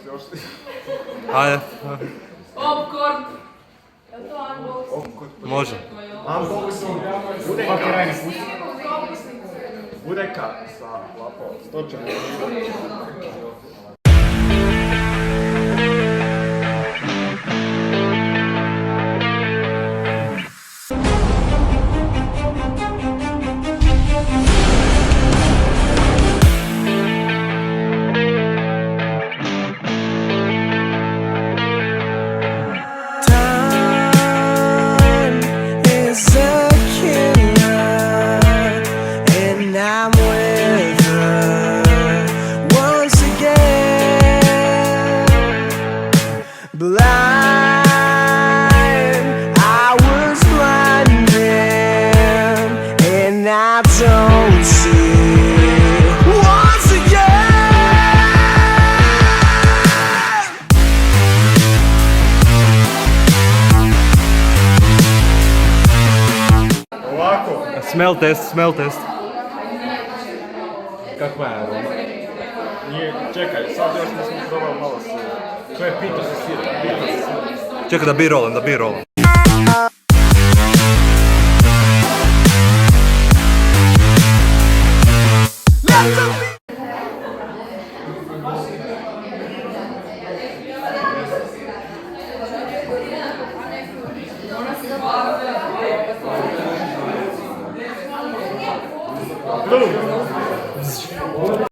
još. Ajde. Popcorn. Je li to unboxing? Može. Unboxing. Budeka sa lapom. Stočan. Smell test, smell test. Kakva je aroma? Nije, čekaj, sad još nismo probali malo sira. To je pita sa sira. Čekaj da B-rollam, da B-rollam. Blum!